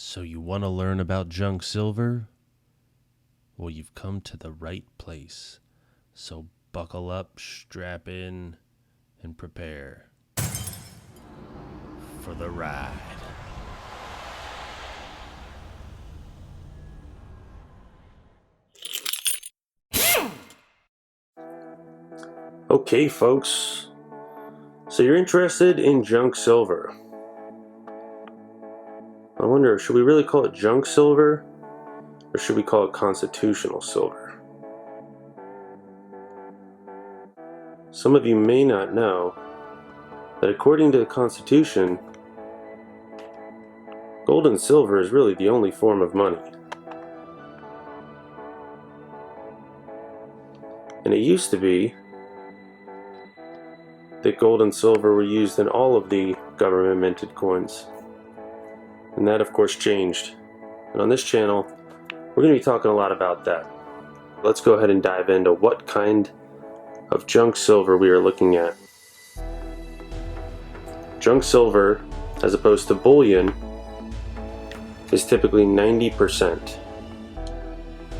So you want to learn about junk silver? Well, you've come to the right place. So buckle up, strap in, and prepare for the ride. Okay, folks. So you're interested in junk silver. I wonder, should we really call it junk silver? Or should we call it constitutional silver? Some of you may not know that according to the Constitution, gold and silver is really the only form of money. And it used to be that gold and silver were used in all of the government minted coins. And that of course changed. And on this channel, we're going to be talking a lot about that. Let's go ahead and dive into what kind of junk silver we are looking at. Junk silver, as opposed to bullion, is typically 90%.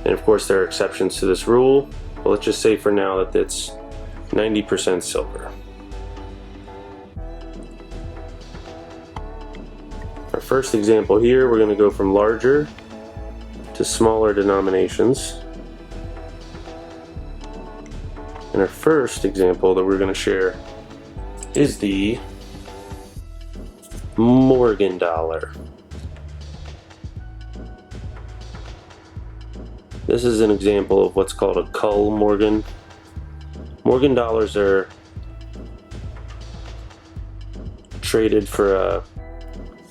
And of course there are exceptions to this rule, but let's just say for now that it's 90% silver. Our first example here, we're going to go from larger to smaller denominations. And our first example that we're going to share is the Morgan dollar. This is an example of what's called a cull Morgan. Morgan dollars are traded for a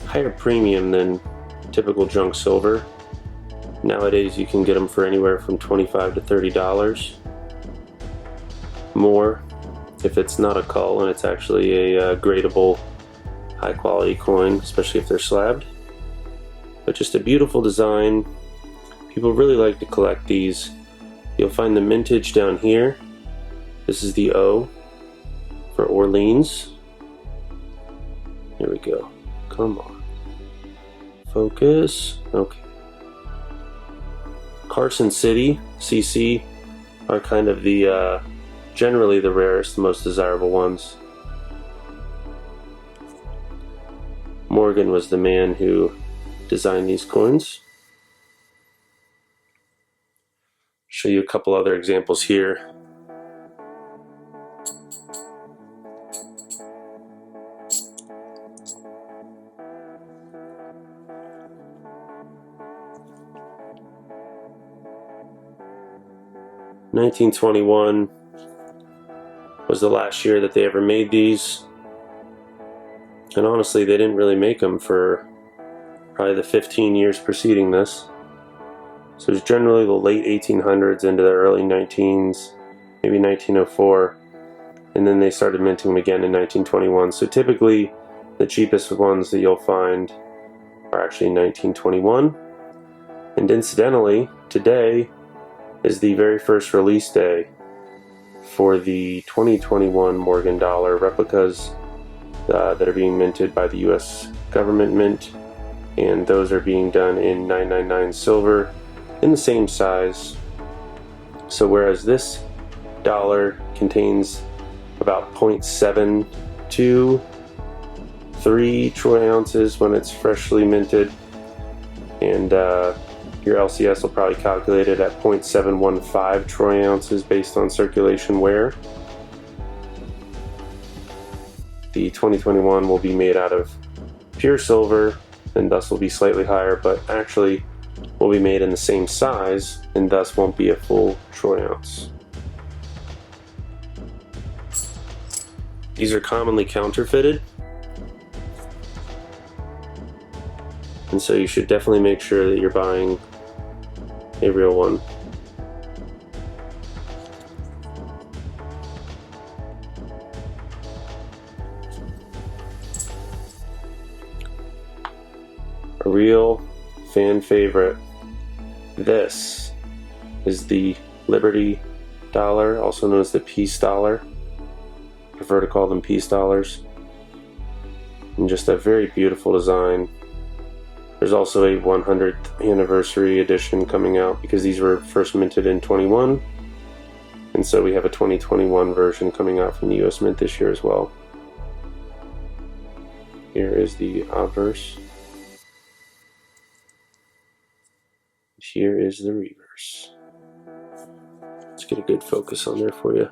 higher premium than typical junk silver. Nowadays you can get them for anywhere from $25 to $30 more if it's not a cull and it's actually a gradable high quality coin, especially if they're slabbed. But just a beautiful design. People really like to collect these. You'll find the mintage down here. This is the O for Orleans. Here we go. Come on. Focus. Okay. Carson City, CC, are kind of the generally the rarest, most desirable ones. Morgan was the man who designed these coins. Show you a couple other examples here. (1921) was the last year that they ever made these, and honestly they didn't really make them for probably the 15 years preceding this. So it's generally the late 1800s into the early 19s, maybe 1904, and then they started minting them again in 1921. So typically the cheapest ones that you'll find are actually 1921. And incidentally, today is the very first release day for the 2021 Morgan dollar replicas that are being minted by the US government mint, and those are being done in 999 silver in the same size. So whereas this dollar contains about 0.7 to 3 troy ounces when it's freshly minted, and your LCS will probably calculate it at 0.715 troy ounces based on circulation wear. The 2021 will be made out of pure silver and thus will be slightly higher, but actually will be made in the same size and thus won't be a full troy ounce. These are commonly counterfeited, and so you should definitely make sure that you're buying a real one. A real fan favorite. This is the Liberty dollar, also known as the Peace dollar. I prefer to call them peace dollars. And just a very beautiful design. There's also a 100th anniversary edition coming out because these were first minted in 21. And so we have a 2021 version coming out from the US Mint this year as well. Here is the obverse. Here is the reverse. Let's get a good focus on there for you.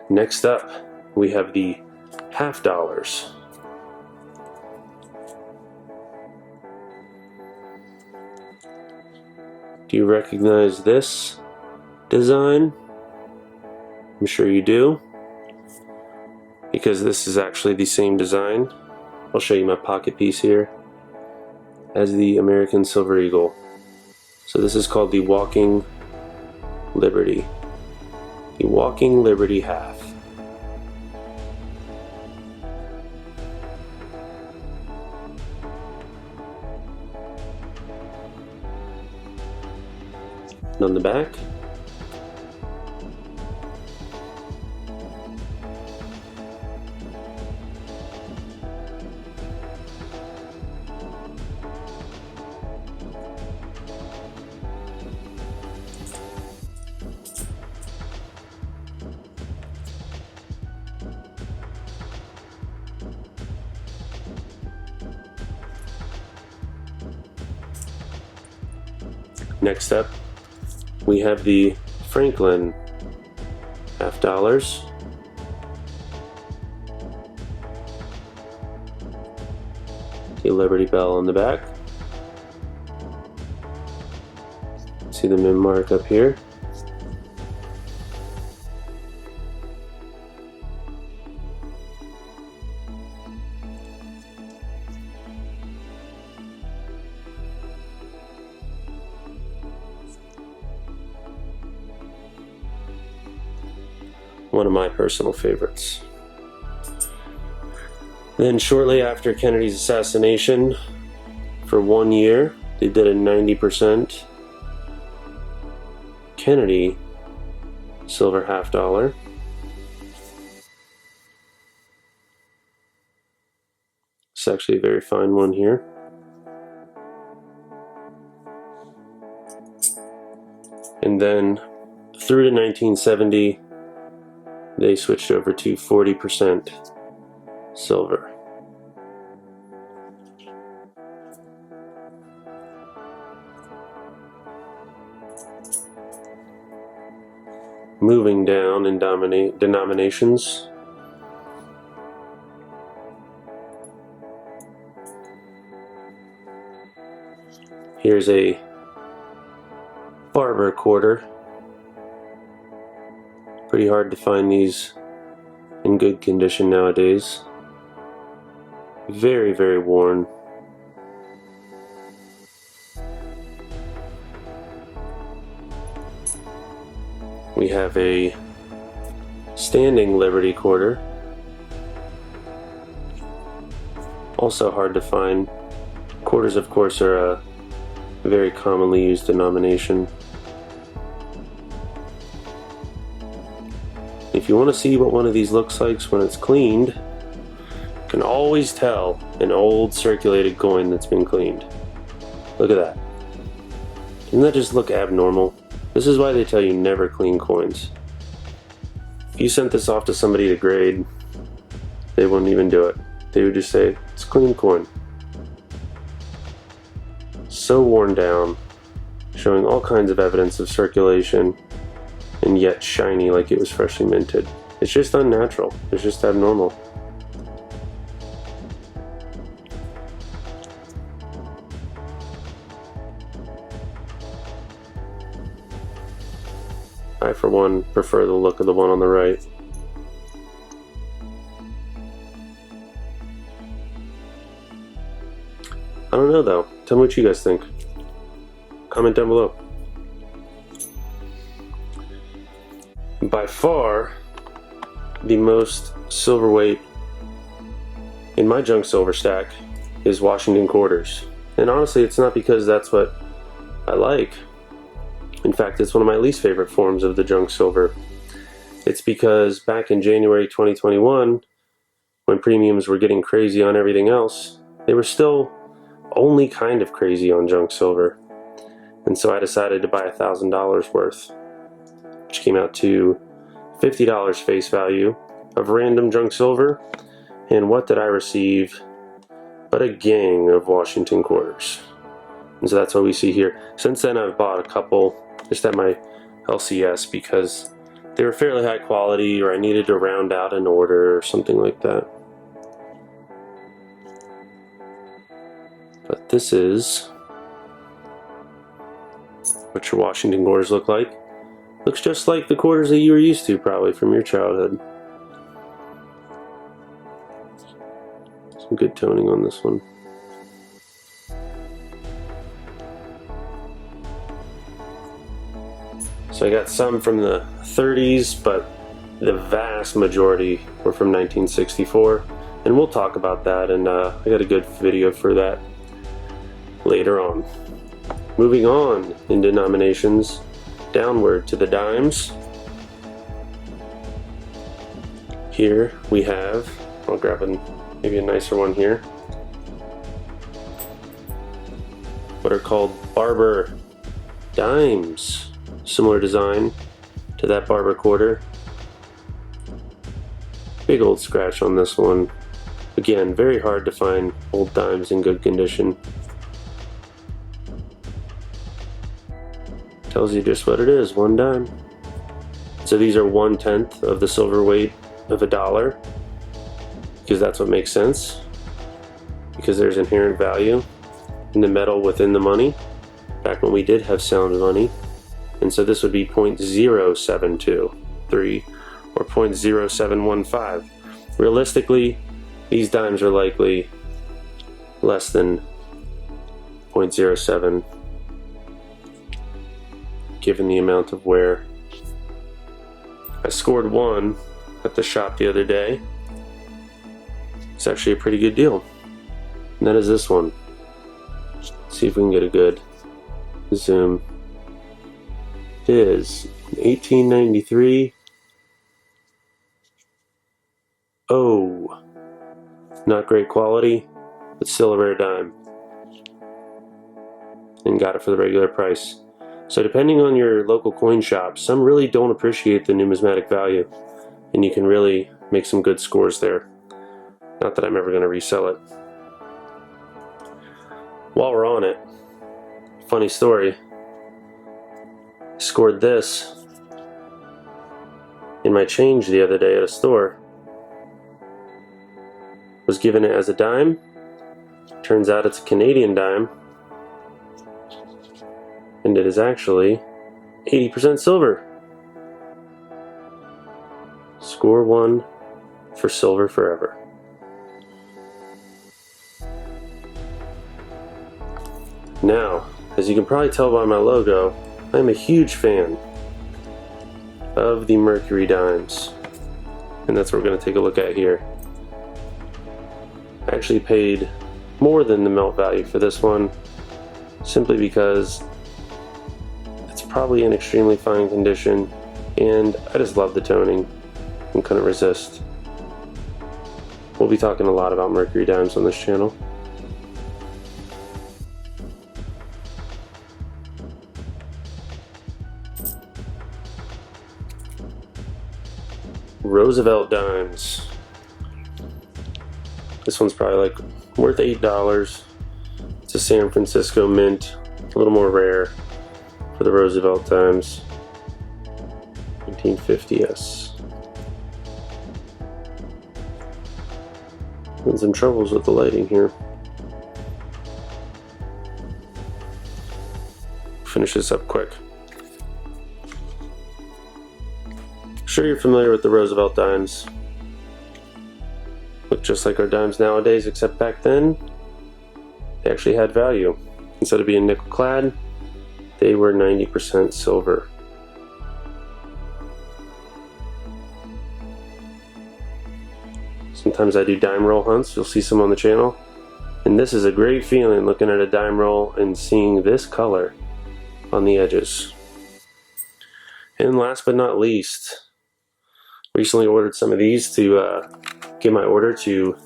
Next up, we have the half dollars. Do you recognize this design? I'm sure you do, because this is actually the same design. I'll show you my pocket piece here as the American Silver Eagle. So this is called the Walking Liberty. The Walking Liberty half. And on the back, next up, we have the Franklin half dollars. The Liberty Bell on the back. See the mint mark up here. One of my personal favorites. Then shortly after Kennedy's assassination, for 1 year, they did a 90% Kennedy silver half dollar. It's actually a very fine one here. And then through to 1970, they switched over to 40% silver. Moving down in denominations, here's a Barber quarter. Pretty hard to find these in good condition nowadays. Very, very worn. We have a standing Liberty quarter. Also hard to find. Quarters, of course, are a very commonly used denomination. If you want to see what one of these looks like when it's cleaned, you can always tell an old circulated coin that's been cleaned. Look at that. Doesn't that just look abnormal? This is why they tell you never clean coins. If you sent this off to somebody to grade, they wouldn't even do it. They would just say, it's a clean coin. So worn down, showing all kinds of evidence of circulation, and yet shiny like it was freshly minted. It's just unnatural. It's just abnormal. I, for one, prefer the look of the one on the right. I don't know though. Tell me what you guys think. Comment down below. By far, the most silverweight in my junk silver stack is Washington quarters. And honestly, it's not because that's what I like. In fact, it's one of my least favorite forms of the junk silver. It's because back in January 2021, when premiums were getting crazy on everything else, they were still only kind of crazy on junk silver. And so I decided to buy $1,000 worth, which came out to $50 face value of random junk silver. And what did I receive but a gang of Washington quarters? And so that's what we see here. Since then, I've bought a couple just at my LCS because they were fairly high quality, or I needed to round out an order or something like that. But this is what your Washington quarters look like. Looks just like the quarters that you were used to probably from your childhood. Some good toning on this one. So I got some from the 30s, but the vast majority were from 1964. And we'll talk about that, and I got a good video for that later on. Moving on in denominations, downward to the dimes. Here we have, I'll grab maybe a nicer one here, what are called Barber dimes. Similar design to that Barber quarter. Big old scratch on this one. Again, very hard to find old dimes in good condition. Tells you just what it is, one dime. So these are 1/10 of the silver weight of $1, because that's what makes sense, because there's inherent value in the metal within the money, back when we did have sound money. And so this would be 0.0723 or 0.0715. Realistically, these dimes are likely less than 0.07, given the amount of wear. I scored one at the shop the other day. It's actually a pretty good deal. And that is this one. Let's see if we can get a good zoom. It is 1893. Oh, not great quality, but still a rare dime. And got it for the regular price. So depending on your local coin shop, some really don't appreciate the numismatic value, and you can really make some good scores there. Not that I'm ever going to resell it. While we're on it, funny story. I scored this in my change the other day at a store. Was given it as a dime. Turns out it's a Canadian dime. And it is actually 80% silver. Score one for silver forever. Now, as you can probably tell by my logo, I'm a huge fan of the Mercury dimes, and that's what we're going to take a look at here. I actually paid more than the melt value for this one, simply because it's probably in extremely fine condition, and I just love the toning and couldn't resist. We'll be talking a lot about Mercury dimes on this channel. Roosevelt dimes. This one's probably like worth $8. It's a San Francisco mint, a little more rare for the Roosevelt dimes. 1950s. And some troubles with the lighting here. Finish this up quick. Sure, you're familiar with the Roosevelt dimes. Look just like our dimes nowadays, except back then they actually had value. Instead of being nickel clad, they were 90% silver. Some Sometimes I do dime roll hunts. You'll see some on the channel. And this is a great feeling, looking at a dime roll and seeing this color on the edges. And last but not least, recently ordered some of these to get my order to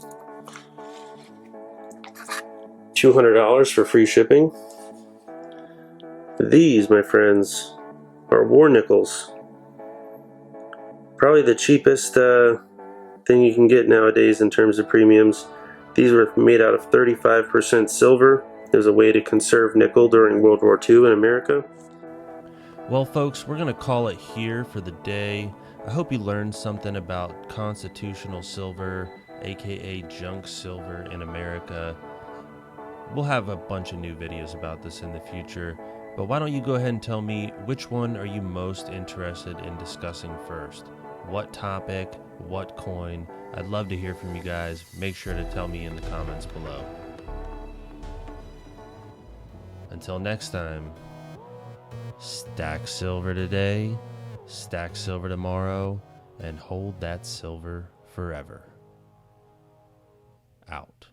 $200 for free shipping. These, my friends, are war nickels. Probably the cheapest thing you can get nowadays in terms of premiums. These were made out of 35% silver. It was a way to conserve nickel during World War II in America. Well, folks, we're going to call it here for the day. I hope you learned something about constitutional silver, a.k.a. junk silver in America. We'll have a bunch of new videos about this in the future, but why don't you go ahead and tell me which one are you most interested in discussing first? What topic? What coin? I'd love to hear from you guys. Make sure to tell me in the comments below. Until next time, stack silver today, stack silver tomorrow, and hold that silver forever. Out.